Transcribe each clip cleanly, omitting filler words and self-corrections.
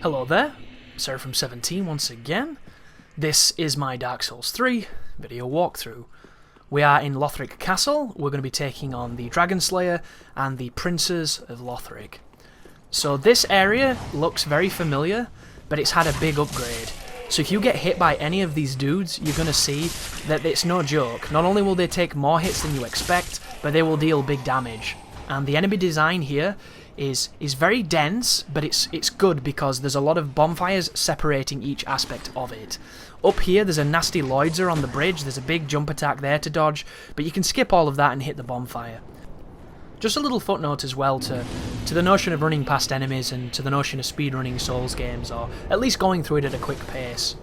Hello there, Seraphim17 once again. This is my Dark Souls 3 video walkthrough. We are in Lothric Castle. We're going to be taking on the Dragonslayer and the Princes of Lothric. So this area looks very familiar, but it's had a big upgrade. So if you get hit by any of these dudes, you're going to see that it's no joke. Not only will they take more hits than you expect, but they will deal big damage. And the enemy design here is very dense, but it's good because there's a lot of bonfires separating each aspect of it. Up here there's a nasty Loidser on the bridge, there's a big jump attack there to dodge, but you can skip all of that and hit the bonfire. Just a little footnote as well to the notion of running past enemies and to the notion of speedrunning Souls games, or at least going through it at a quick pace.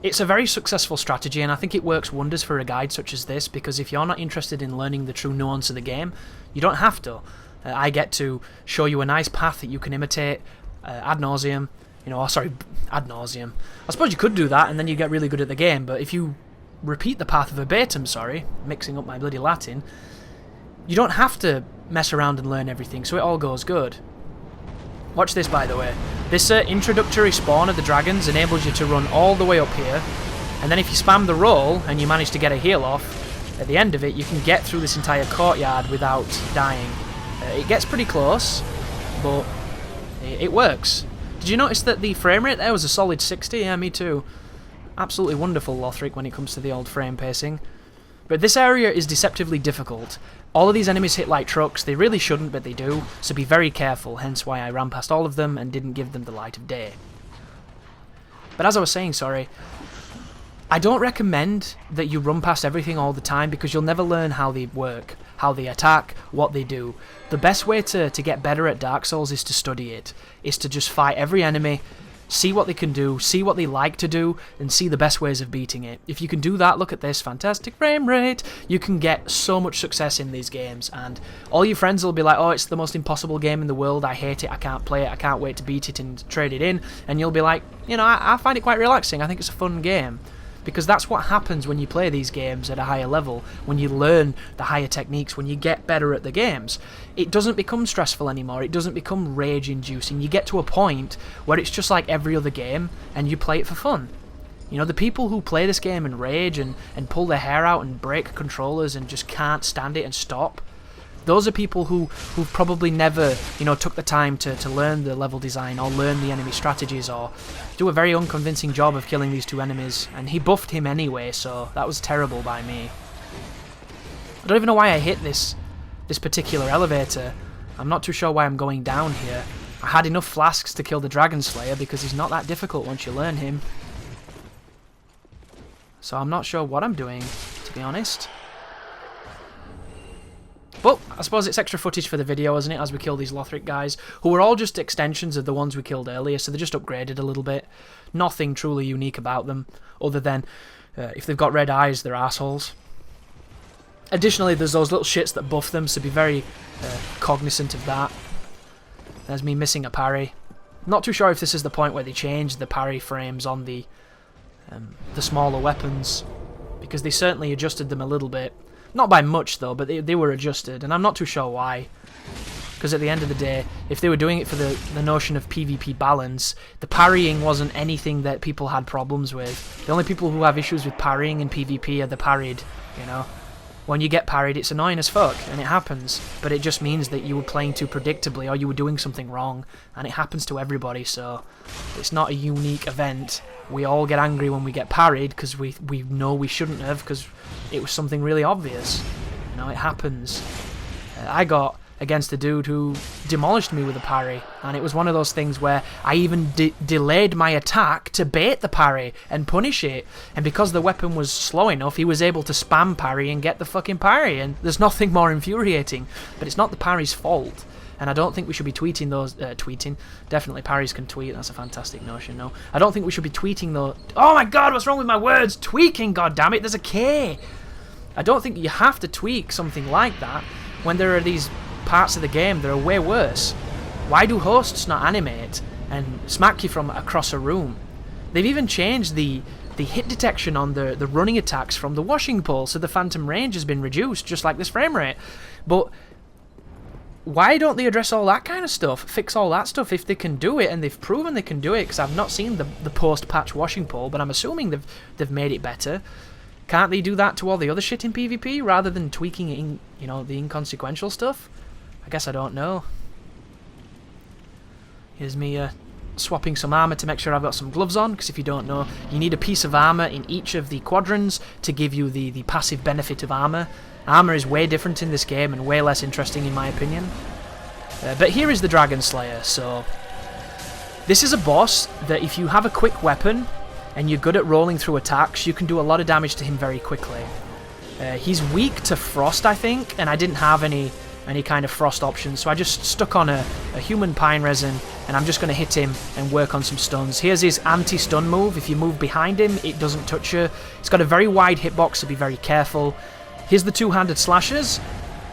It's a very successful strategy, and I think it works wonders for a guide such as this, because if you're not interested in learning the true nuance of the game, you don't have to. I get to show you a nice path that you can imitate ad nauseum. Ad nauseum. I suppose you could do that and then you get really good at the game, but if you repeat the path verbatim, mixing up my bloody Latin, you don't have to mess around and learn everything, so it all goes good. Watch this, by the way. This introductory spawn of the dragons enables you to run all the way up here, and then if you spam the roll and you manage to get a heal off, at the end of it you can get through this entire courtyard without dying. It gets pretty close, but it works. Did you notice that the frame rate there was a solid 60? Yeah, me too. Absolutely wonderful Lothric when it comes to the old frame pacing. But this area is deceptively difficult. All of these enemies hit like trucks. They really shouldn't, but they do, so be very careful, hence why I ran past all of them and didn't give them the light of day. But as I was saying, I don't recommend that you run past everything all the time because you'll never learn how they work, how they attack, what they do. The best way to get better at Dark Souls is to study it, is to just fight every enemy, see what they can do, see what they like to do, and see the best ways of beating it. If you can do that, look at this fantastic frame rate, you can get so much success in these games, and all your friends will be like, oh, it's the most impossible game in the world, I hate it, I can't play it, I can't wait to beat it and trade it in, and you'll be like, I find it quite relaxing, I think it's a fun game. Because that's what happens when you play these games at a higher level, when you learn the higher techniques, when you get better at the games. It doesn't become stressful anymore, it doesn't become rage-inducing. You get to a point where it's just like every other game, and you play it for fun. The people who play this game and rage and pull their hair out and break controllers and just can't stand it and stop, those are people who've probably never, took the time to learn the level design or learn the enemy strategies or do a very unconvincing job of killing these two enemies. And he buffed him anyway, so that was terrible by me. I don't even know why I hit this particular elevator. I'm not too sure why I'm going down here. I had enough flasks to kill the Dragonslayer because he's not that difficult once you learn him. So I'm not sure what I'm doing, to be honest. But I suppose it's extra footage for the video, isn't it, as we kill these Lothric guys, who are all just extensions of the ones we killed earlier, so they're just upgraded a little bit. Nothing truly unique about them, other than if they've got red eyes, they're assholes. Additionally, there's those little shits that buff them, so be very cognizant of that. There's me missing a parry. Not too sure if this is the point where they changed the parry frames on the smaller weapons, because they certainly adjusted them a little bit. Not by much though, but they were adjusted, and I'm not too sure why. Because at the end of the day, if they were doing it for the notion of PvP balance, the parrying wasn't anything that people had problems with. The only people who have issues with parrying in PvP are the parried, When you get parried, it's annoying as fuck, and it happens, but it just means that you were playing too predictably or you were doing something wrong, and it happens to everybody, so it's not a unique event. We all get angry when we get parried because we know we shouldn't have because it was something really obvious. It happens. I got against a dude who demolished me with a parry, and it was one of those things where I even delayed my attack to bait the parry and punish it, and because the weapon was slow enough, he was able to spam parry and get the fucking parry, and there's nothing more infuriating. But it's not the parry's fault. And I don't think we should be tweeting those... tweeting. Definitely parries can tweet. That's a fantastic notion, no. I don't think we should be tweeting those... Oh my god, what's wrong with my words? Tweaking, goddammit, there's a K! I don't think you have to tweak something like that when there are these parts of the game that are way worse. Why do hosts not animate and smack you from across a room? They've even changed the hit detection on the running attacks from the washing pole, so the phantom range has been reduced, just like this frame rate. But why don't they address all that kind of stuff? Fix all that stuff if they can do it, and they've proven they can do it, because I've not seen the post-patch washing pole, but I'm assuming they've made it better. Can't they do that to all the other shit in PvP, rather than tweaking it in, you know, the inconsequential stuff? I guess I don't know. Here's me swapping some armor to make sure I've got some gloves on, because if you don't know, you need a piece of armor in each of the quadrants to give you the passive benefit of armor. Armor is way different in this game and way less interesting in my opinion. But here is the Dragonslayer. So this is a boss that if you have a quick weapon and you're good at rolling through attacks, you can do a lot of damage to him very quickly. He's weak to frost, I think, and I didn't have any kind of frost options, so I just stuck on a human pine resin, and I'm just going to hit him and work on some stuns. Here's his anti-stun move. If you move behind him, it doesn't touch you. It's got a very wide hitbox, so be very careful. Here's the two-handed slashes.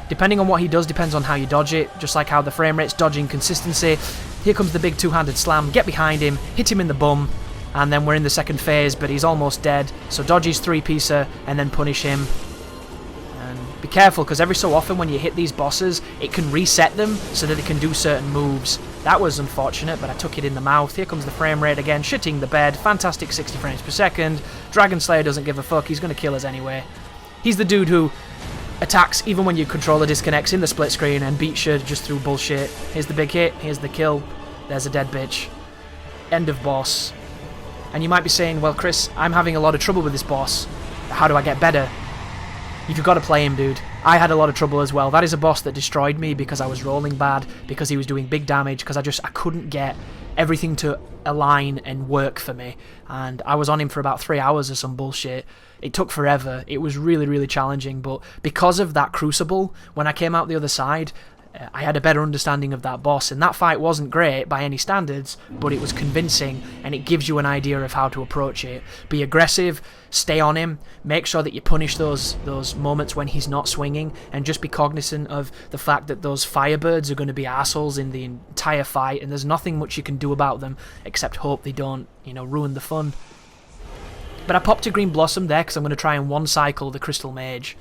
Depending on what he does, depends on how you dodge it, just like how the frame rate's dodging consistency. Here comes the big two-handed slam. Get behind him, hit him in the bum, and then we're in the second phase, but he's almost dead, so dodge his three-piecer and then punish him. Be careful, because every so often when you hit these bosses, it can reset them so that they can do certain moves. That was unfortunate, but I took it in the mouth. Here comes the frame rate again, shitting the bed. Fantastic 60 frames per second. Dragonslayer doesn't give a fuck, he's going to kill us anyway. He's the dude who attacks even when your controller disconnects in the split screen and beats you just through bullshit. Here's the big hit, here's the kill. There's a dead bitch. End of boss. And you might be saying, well Chris, I'm having a lot of trouble with this boss. How do I get better? You've got to play him, dude. I had a lot of trouble as well. That is a boss that destroyed me because I was rolling bad, because he was doing big damage, because I couldn't get everything to align and work for me. And I was on him for about 3 hours or some bullshit. It took forever. It was really, really challenging. But because of that crucible, when I came out the other side, I had a better understanding of that boss, and that fight wasn't great by any standards, but it was convincing, and it gives you an idea of how to approach it. Be aggressive, stay on him, make sure that you punish those moments when he's not swinging, and just be cognizant of the fact that those firebirds are going to be assholes in the entire fight, and there's nothing much you can do about them except hope they don't, you know, ruin the fun. But I popped a green blossom there because I'm going to try and one-cycle the Crystal Mage.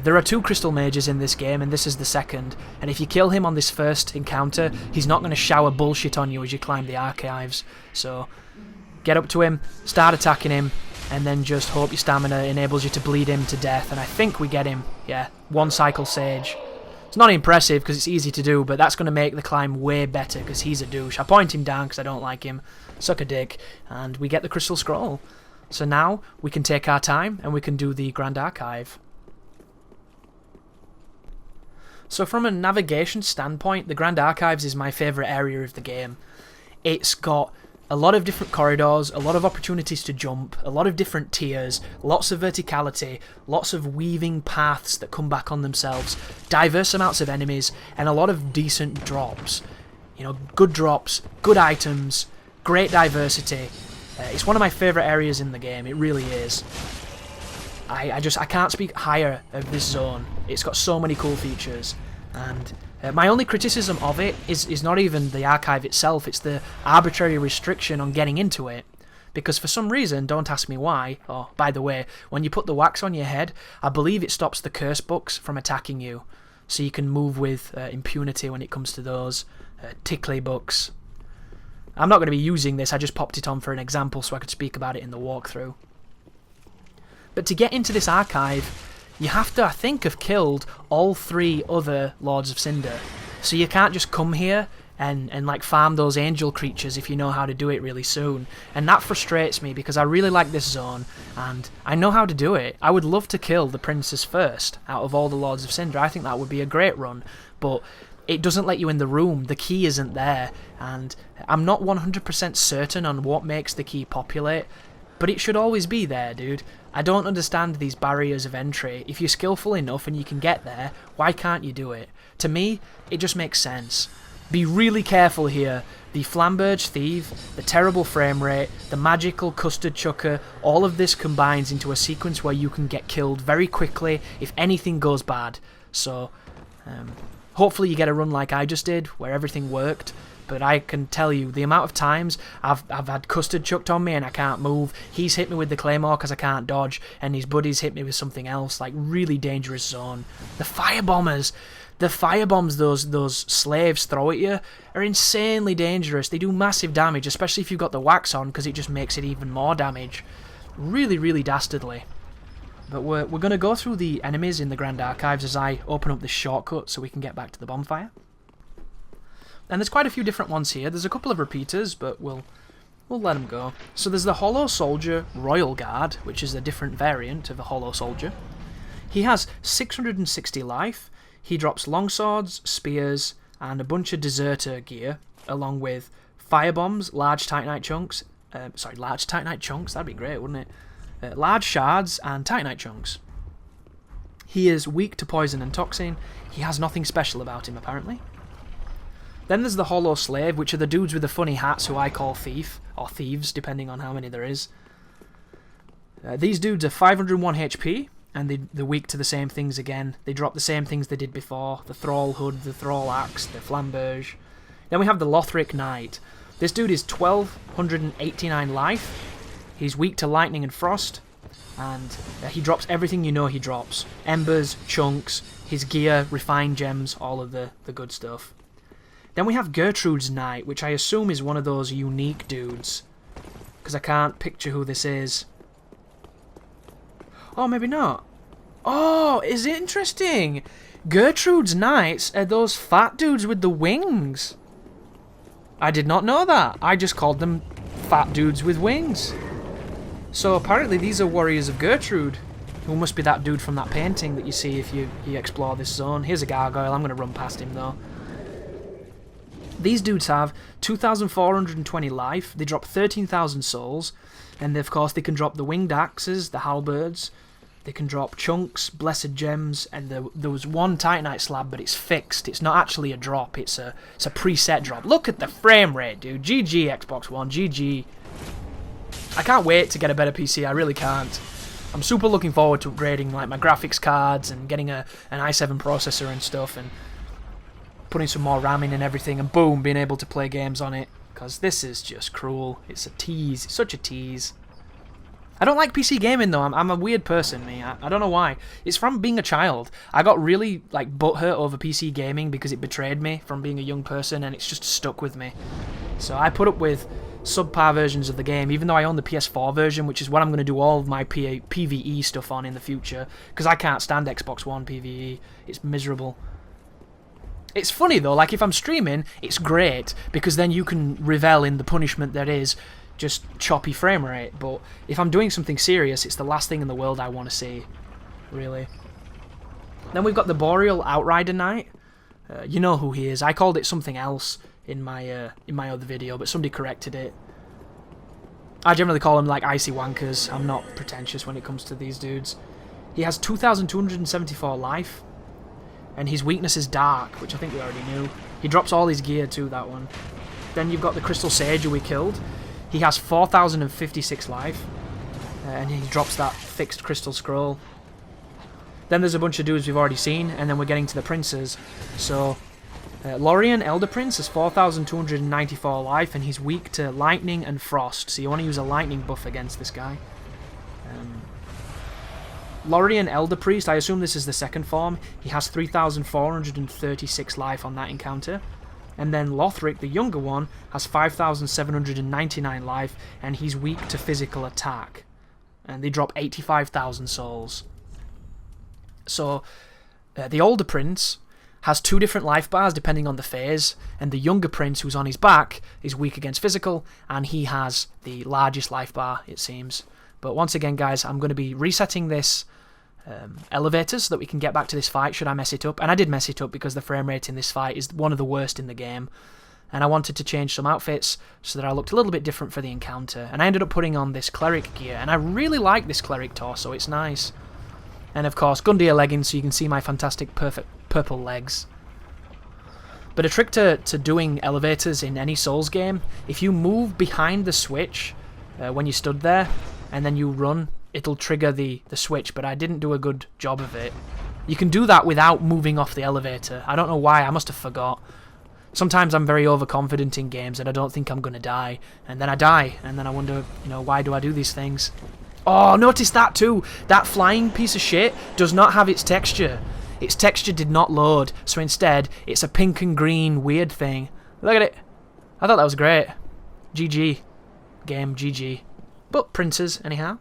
There are 2 Crystal Mages in this game, and this is the second. And if you kill him on this first encounter, he's not going to shower bullshit on you as you climb the archives. So, get up to him, start attacking him, and then just hope your stamina enables you to bleed him to death. And I think we get him. Yeah, one-cycle Sage. It's not impressive because it's easy to do, but that's going to make the climb way better because he's a douche. I point him down because I don't like him. Suck a dick. And we get the Crystal Scroll. So now we can take our time and we can do the Grand Archive. So from a navigation standpoint, the Grand Archives is my favourite area of the game. It's got a lot of different corridors, a lot of opportunities to jump, a lot of different tiers, lots of verticality, lots of weaving paths that come back on themselves, diverse amounts of enemies, and a lot of decent drops. You know, good drops, good items, great diversity. It's one of my favourite areas in the game, it really is. I can't speak higher of this zone. It's got so many cool features, and my only criticism of it is not even the archive itself, it's the arbitrary restriction on getting into it. Because for some reason, don't ask me why, oh, by the way, when you put the wax on your head, I believe it stops the curse books from attacking you. So you can move with impunity when it comes to those tickly books. I'm not going to be using this, I just popped it on for an example so I could speak about it in the walkthrough. But to get into this archive, you have to, I think, have killed all 3 other Lords of Cinder. So you can't just come here and like farm those angel creatures if you know how to do it really soon. And that frustrates me because I really like this zone and I know how to do it. I would love to kill the princess first out of all the Lords of Cinder. I think that would be a great run, but it doesn't let you in the room. The key isn't there, and I'm not 100% certain on what makes the key populate, but it should always be there, dude. I don't understand these barriers of entry. If you're skillful enough and you can get there, why can't you do it? To me, it just makes sense. Be really careful here. The Flamberge Thief, the terrible frame rate, the magical Custard Chucker, all of this combines into a sequence where you can get killed very quickly if anything goes bad. So, hopefully you get a run like I just did, where everything worked. But I can tell you, the amount of times I've had Custard chucked on me and I can't move, he's hit me with the Claymore because I can't dodge, and his buddies hit me with something else, like really dangerous zone. The Firebombers! The fire bombs those slaves throw at you are insanely dangerous. They do massive damage, especially if you've got the wax on, because it just makes it even more damage. Really, really dastardly. But we're going to go through the enemies in the Grand Archives as I open up this shortcut so we can get back to the bonfire. And there's quite a few different ones here. There's a couple of repeaters, but we'll let them go. So there's the Hollow Soldier Royal Guard, which is a different variant of a Hollow Soldier. He has 660 life. He drops longswords, spears, and a bunch of deserter gear, along with fire bombs, large titanite chunks. Large titanite chunks? That'd be great, wouldn't it? Large shards and titanite chunks. He is weak to poison and toxin. He has nothing special about him, apparently. Then there's the Hollow Slave, which are the dudes with the funny hats who I call Thief, or Thieves, depending on how many there is. These dudes are 501 HP. And they're weak to the same things again. They drop the same things they did before. The Thrall Hood, the Thrall Axe, the Flamberge. Then we have the Lothric Knight. This dude is 1289 life. He's weak to lightning and frost. And he drops everything you know he drops. Embers, chunks, his gear, refined gems, all of the good stuff. Then we have Gertrude's Knight, which I assume is one of those unique dudes. Because I can't picture who this is. Oh, maybe not. Oh, is it interesting? Gertrude's Knights are those fat dudes with the wings. I did not know that. I just called them fat dudes with wings. So apparently these are warriors of Gertrude, who must be that dude from that painting that you see if you explore this zone. Here's a gargoyle. I'm going to run past him, though. These dudes have 2,420 life. They drop 13,000 souls. And of course they can drop the winged axes, the halberds, they can drop chunks, blessed gems, and there was one titanite slab, but it's fixed. It's not actually a drop, it's a preset drop. Look at the frame rate, dude. GG Xbox One, GG. I can't wait to get a better PC, I really can't. I'm super looking forward to upgrading like my graphics cards and getting an i7 processor and stuff, and putting some more RAM in and everything, and boom, being able to play games on it. Because this is just cruel. It's a tease. It's such a tease. I don't like PC gaming though. I'm a weird person, me. I don't know why. It's from being a child. I got really like butthurt over PC gaming because it betrayed me from being a young person, and it's just stuck with me. So I put up with subpar versions of the game, even though I own the PS4 version, which is what I'm going to do all of my PvE stuff on in the future. Because I can't stand Xbox One PvE. It's miserable. It's funny though, like if I'm streaming, it's great, because then you can revel in the punishment that is just choppy frame rate, but if I'm doing something serious, it's the last thing in the world I want to see, really. Then we've got the Boreal Outrider Knight. You know who he is. I called it something else in my other video, but somebody corrected it. I generally call them like icy wankers. I'm not pretentious when it comes to these dudes. He has 2,274 life. And his weakness is dark, which I think we already knew. He drops all his gear too, that one. Then you've got the Crystal Sage who we killed. He has 4,056 life. And he drops that fixed Crystal Scroll. Then there's a bunch of dudes we've already seen, and then we're getting to the princes. So, Lorien Elder Prince has 4,294 life, and he's weak to lightning and frost. So you want to use a lightning buff against this guy. Lorien Elder Priest, I assume this is the second form. He has 3,436 life on that encounter. And then Lothric, the younger one, has 5,799 life, and he's weak to physical attack. And they drop 85,000 souls. So, the older prince has 2 different life bars depending on the phase, and the younger prince, who's on his back, is weak against physical, and he has the largest life bar, it seems. But once again, guys, I'm going to be resetting this elevator so that we can get back to this fight should I mess it up. And I did mess it up because the frame rate in this fight is one of the worst in the game. And I wanted to change some outfits so that I looked a little bit different for the encounter. And I ended up putting on this cleric gear, and I really like this cleric torso, it's nice. And of course, Gundyr leggings so you can see my fantastic perfect purple legs. But a trick to doing elevators in any Souls game, if you move behind the switch when you stood there, and then you run, it'll trigger the switch, but I didn't do a good job of it. You can do that without moving off the elevator. I don't know why, I must have forgot. Sometimes I'm very overconfident in games and I don't think I'm going to die. And then I die, and then I wonder, why do I do these things? Oh, notice that too! That flying piece of shit does not have its texture. its texture did not load, so instead it's a pink and green weird thing. Look at it. I thought that was great. GG. Game, GG. But princes, anyhow.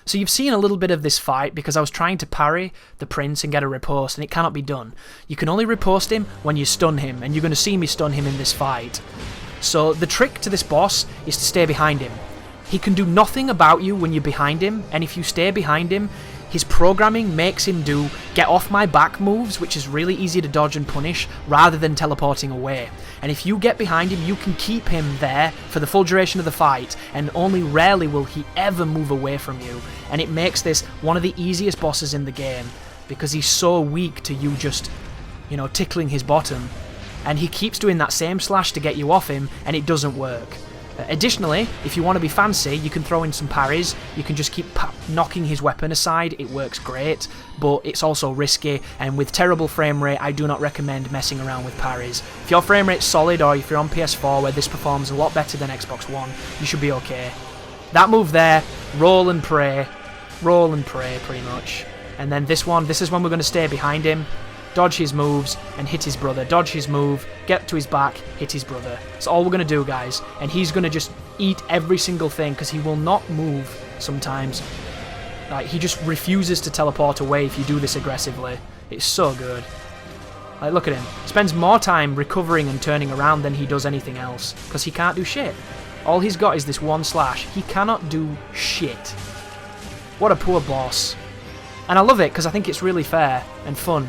So you've seen a little bit of this fight because I was trying to parry the prince and get a riposte, and it cannot be done. You can only riposte him when you stun him, and you're going to see me stun him in this fight. So the trick to this boss is to stay behind him. He can do nothing about you when you're behind him, and if you stay behind him, his programming makes him do get off my back moves, which is really easy to dodge and punish, rather than teleporting away. And if you get behind him, you can keep him there for the full duration of the fight, and only rarely will he ever move away from you. And it makes this one of the easiest bosses in the game, because he's so weak to you just, you know, tickling his bottom. And he keeps doing that same slash to get you off him, and it doesn't work. Additionally, if you want to be fancy, you can throw in some parries. You can just keep knocking his weapon aside. It works great, but it's also risky, and with terrible frame rate, I do not recommend messing around with parries. If your frame rate's solid, or if you're on PS4 where this performs a lot better than Xbox One, you should be okay. That move there, roll and pray pretty much. And then this is when we're going to stay behind him, dodge his moves, and hit his brother. Dodge his move, get to his back, hit his brother. That's all we're going to do, guys. And he's going to just eat every single thing, because he will not move sometimes. Like, he just refuses to teleport away if you do this aggressively. It's so good. Like, look at him. Spends more time recovering and turning around than he does anything else, because he can't do shit. All he's got is this one slash. He cannot do shit. What a poor boss. And I love it, because I think it's really fair and fun.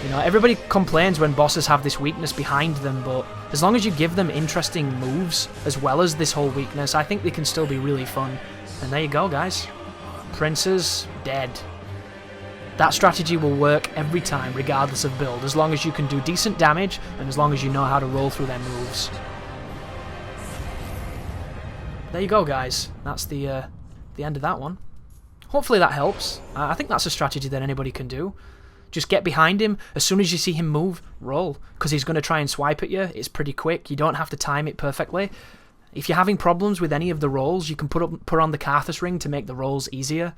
You know, everybody complains when bosses have this weakness behind them, but as long as you give them interesting moves, as well as this whole weakness, I think they can still be really fun. And there you go, guys. Princes, dead. That strategy will work every time, regardless of build, as long as you can do decent damage, and as long as you know how to roll through their moves. There you go, guys. That's the end of that one. Hopefully that helps. I think that's a strategy that anybody can do. Just get behind him. As soon as you see him move, roll. Because he's going to try and swipe at you. It's pretty quick. You don't have to time it perfectly. If you're having problems with any of the rolls, you can put on the Karthus ring to make the rolls easier.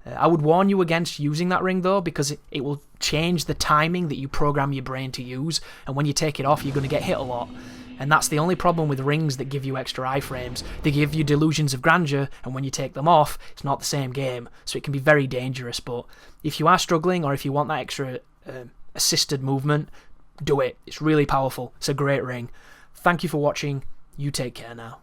I would warn you against using that ring, though, because it will change the timing that you program your brain to use. And when you take it off, you're going to get hit a lot. And that's the only problem with rings that give you extra iframes. They give you delusions of grandeur, and when you take them off, it's not the same game. So it can be very dangerous, but if you are struggling, or if you want that extra assisted movement, do it. It's really powerful. It's a great ring. Thank you for watching. You take care now.